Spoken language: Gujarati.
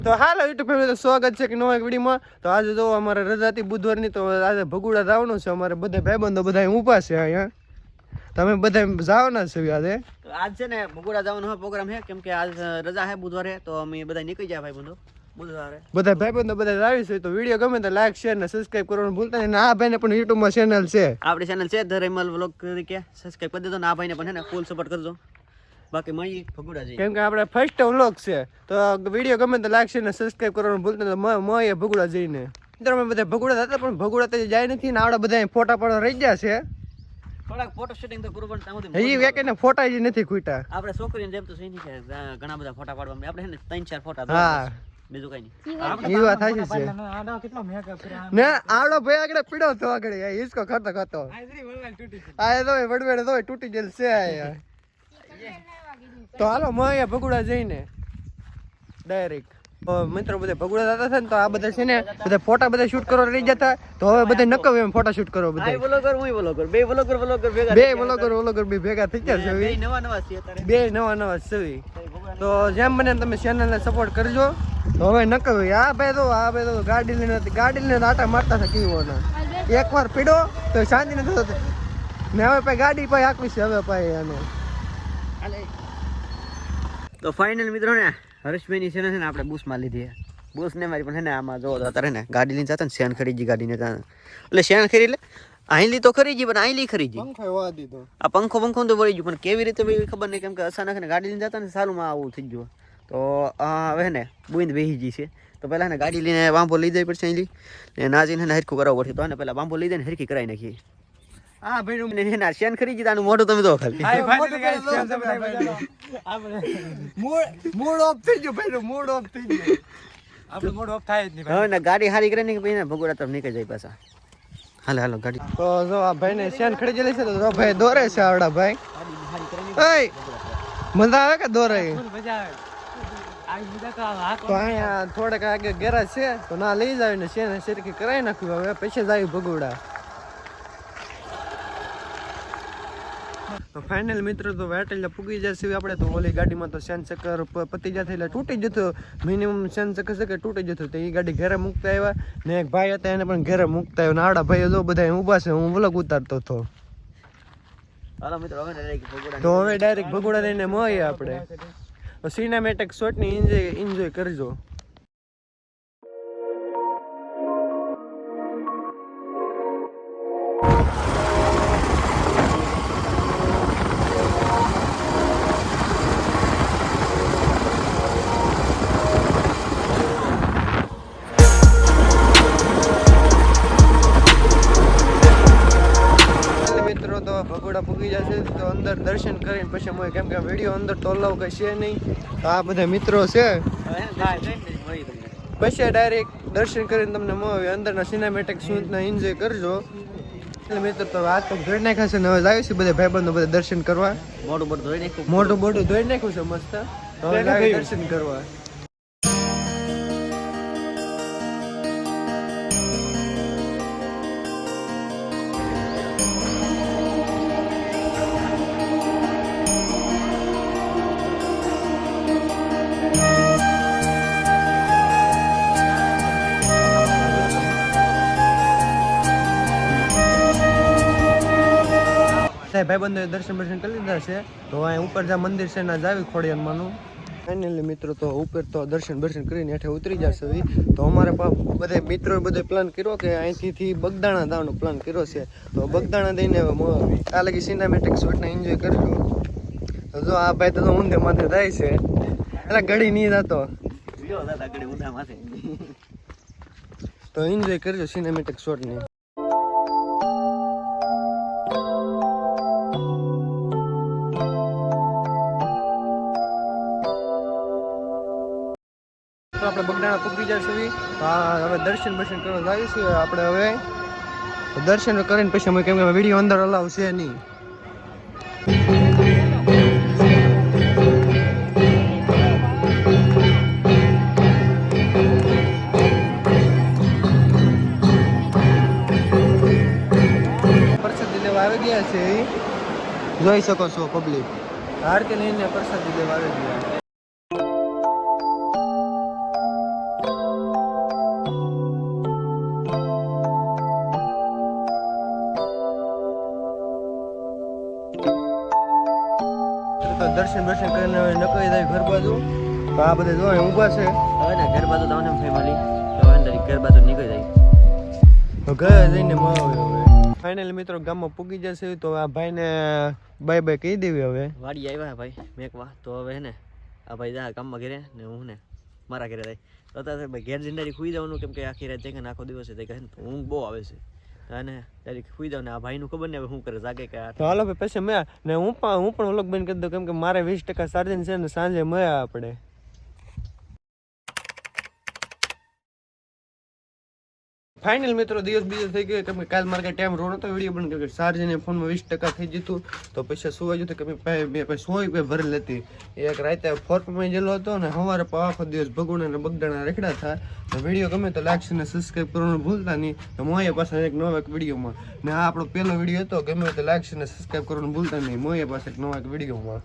તો હાલો યુટ્યુબ ફેમિલી, સ્વાગત છે કે નવા એક વિડીયોમાં. તો આજે જો અમારે રજા હતી બુધવારની, તો આજે ભગુડા જવાનું છે. અમારે બધા ભાઈબંધો બધા ઊભા છે અહીંયા. તમે બધા જવાના છો આજે? આજ છે ને ભગુડા જવાનો પ્રોગ્રામ છે, કેમ કે આજ રજા છે બુધવારે, તો અમે બધા નીકળી જાય ભાઈબંધો બુધવારે. બધા ભાઈબંધો બધા આવી છે. તો વિડીયો ગમે તો લાઈક શેર ને સબસ્ક્રાઇબ કરવાનું ભૂલતા નહીં. આ ભાઈને પણ યુટ્યુબમાં ચેનલ છે, આપણી ચેનલ છે ધરેમલ વ્લોગ તરીકે, સબસ્ક્રાઇબ કરી દેજો. આ ભાઈને પણ છે ને ફૂલ સપોર્ટ કરજો. બાકી મળી ભગુડા જઈએ, કેમ કે આપણે ફર્સ્ટ વ્લોગ છે. તો વિડીયો ગમે તો લાઈક શેર ને સબસ્ક્રાઇબ કરવાનું ભૂલતા નહીં. મળીએ ભગુડા જઈને. મિત્રો અમે બધા ભગુડા હતા, પણ ભગુડા તો જાય નથી ને. આવડા બધા ફોટા પડવા રહી ગયા છે. થોડાક ફોટો શૂટિંગ તો કરવું પણ એ વેકેને ફોટા જ નથી ખૂટા. આપણે છોકરીને જેમ તો સહી નહીં, ઘણા બધા ફોટા પાડવા આપણે છે ને 3-4 ફોટા. હા, બીજું કઈ નહીં. એ વાત સાચી છે ને. આવડો ભાઈ આગળ પીડો તો આગળ હિસકો ખાતો ખાતો આ તો વડવેડ તો તૂટી ગયેલ છે આયા. તો હાલો મળીએ ભગુડા જઈને ડાયરેક્ટ. મિત્રો બધા ભગુડા જતા હતા ને, તો આ બધા છે ને બધા ફોટા બધા શૂટ કરવા રહી જતા. તો હવે બધા નકવ એમ ફોટા શૂટ કરો. બધા વ્લોગર હું વ્લોગર બે વ્લોગર ભેગા બે વ્લોગર બે ભેગા થઈ ગયા છે. નવા છે અત્યારે, બે નવા છે. તો જેમ બને તમે ચેનલને સપોર્ટ કરજો. તો હવે નકવ આ ભાઈ તો ગાડી લઈને આટા મારતા હતા કીઓના. એકવાર પીડો તો શાંતિ નથી થતી ને. હવે ભાઈ ગાડી પાઈ આકવી છે હવે પાઈ આને. તો ફાઇનલ મિત્રો ને હર્ષભાઈ ની છે ને આપણે બુસ માં લીધી. બુસ ને મારી પણ છે ને આમાં જો અત્યારે ને ગાડી લઈને જતા ને શેન ખરીજી ગાડીને એટલે શેન ખરી એટલે આઈલી તો ખરીજી, પણ આઈલી ખરીજી આ પંખો તો વળી ગયું. પણ કેવી રીતે ખબર નહીં, કેમ કે અચાનક ને ગાડી લઈને જતા ને સાલું માં આવું થઈ ગયું. તો હવે ને બુંદ બેહી ગઈ છે. તો પહેલા ને ગાડી લઈને વાંભો લઈ જાય પડશે આઈલી ને નાજીને હરખું કરાવવું પડશે. તો ને પહેલા વાંભો લઈ જાય ને હરખી કરાવી નાખીએ. હા ભાઈ ના શેન ખરીજી તાનું મોઢું તમે તો ખાલી મૂડ ઓફ થઈ ગયો ભાઈ, મૂડ ઓફ થઈ ગયો. આપણે મૂડ ઓફ થાય જ નહીં. હવે ને ગાડી હારી કરે ને કે ભાઈ ને ભગોડા તરફ નીકળી જાય પાછા. હાલો ગાડી. તો જો આ ભાઈ ને શેન ખરીદેલી છે. તો ભાઈ દોરે છે આવડા ભાઈ. એય મજા આવે કે દોરે? તો અહીંયા થોડાક આગળ ગેરાજ છે, તો ના લઈ જાવ ને શેન સરખી કરાવી નાખ્યું. હવે પછી જાય ભગોડા. તો ફાઇનલ મિત્રો તો વેટેલા પૂગી જશે આપણે. તો ઓલી ગાડીમાં તો શેન ચક્કર પતી જશે એટલે તૂટી જતો. મિનિમમ શેન ચક્કર છે કે તૂટી જતું. તો એ ગાડી ઘરે મૂકતા આવ્યા ને એક ભાઈ હતા એને પણ ઘરે મૂકતા આવ્યો. નાડા ભાઈઓ જો બધા ઊભા છે, હું વ્લોગ ઉતારતો હતો. તો હવે ડાયરેક્ટ ભગોડા લઈને મળીએ આપણે. સિનેમેટિક શોટની એન્જોય કરજો. તો ભગોડા પૂગી જશે. તો અંદર દર્શન કરીને પછી મળે, કેમ કે વિડીયો અંદર તો અલાવ કઈ છે નહીં. તો આ બધા મિત્રો છે, પછી ડાયરેક્ટ દર્શન કરીને તમને મળે. અંદરના સિનેમેટિક શૂટના એન્જોય કરજો. એટલે મિત્રો તો આ તો ધોઈ નાખ્યા છે ને. હવે જાય છે બધા ભાઈબંધો બધા દર્શન કરવા. મોટું બોટું ધોઈ નાખ્યું છે મસ્ત. હવે દર્શન કરવા. ભાઈબંધોએ દર્શન કરી લીધા છે. તો અહીંયા ઉપર જ્યાં મંદિર છે ને જાવી ખોડિયારમાંનું. ફાઇનલી મિત્રો તો ઉપર તો દર્શન કરીને હેઠે ઉતરી જશે. તો અમારે બધા મિત્રો બધે પ્લાન કર્યો કે અહીંથી બગદાણા જવાનો પ્લાન કર્યો છે. તો બગદાણા દઈને આ લગી સિનેમેટિક શોટને એન્જોય કરજો. તો જો આ ભાઈ તો ઊંધે માથે જાય છે, એટલે ઘડી નહીં જતો. તો એન્જોય કરજો સિનેમેટિક શોટને. આપણે બગદાણા પૂગી જશે. હવે દર્શન કરવા જઈશું આપણે. હવે દર્શન કરીને પછી અમે, કેમ કે વિડીયો અંદર અલાવ છે નહીં. પ્રસાદી લેવા આવી ગયા છે, જોઈ શકો છો પબ્લિક. આરતી લઈને પ્રસાદી લેવા આવી ગયા. દર્શન કરીને હવે નકળી જાય ઘર બાજુ. તો આ બધા જો અહીં ઊભા છે. હવે ને ઘર બાજુ તમને ફેમિલી તો અંદર ઘર બાજુ નીકળી જાય. તો ઘરે જઈને મળાવે હવે. ફાઇનલી મિત્રો ગામમાં પૂગી જશે તો આ ભાઈને બાય બાય કહી દેવી હવે. વાડી આવ્યા ભાઈ મેકવા તો હવે હે ને આ ભાઈ જા કામમાં ઘરે ને હું ને મારા ઘરે જાય તો અત્યારે ભાઈ ઘેર જઈને સુઈ જવાનું કેમ કે આખી રાત જઈને આખો દિવસ તે કહે ને તો ઊંઘ બહુ આવે છે અને ડાયરેક્ટ સુઈ જાવ ને આ ભાઈનું ખબર ને હવે શું કરે જાગે કે તો હાલો ભાઈ પછી મેં ને હું પણ વ્લોગ બંધ કરી દઉં કેમ કે મારે 20% ચાર્જિંગ છે ને સાંજે મળ્યા આપણે. ફાઇનલ મિત્રો દિવસ બીજો થઈ ગયો કેમ કે કાલ મારે કઈ ટાઈમ રોડ હતો વિડીયો બંધ કર્યો ચાર્જિંગ ફોનમાં 20% થઈ જતું તો પછી સુવા જતું કે મેં 100 રૂપિયા ભરેલ હતી. એક રાતે 4 જેલો હતો ને સવારે આખો દિવસ ભગવાન અને બગડાણા રેખડા થાય. તો વિડીયો ગમે તો લાઈક અને સબસ્ક્રાઈબ કરવાનું ભૂલતા નહીં. તો મોએ પાછા એક નવા વિડીયોમાં ને આ આપણો પહેલો વિડીયો હતો ગમે તો લાઈક અને સબસ્ક્રાઈબ કરવાનું ભૂલતા નહીં મોએ પાછા એક નવા વિડીયોમાં.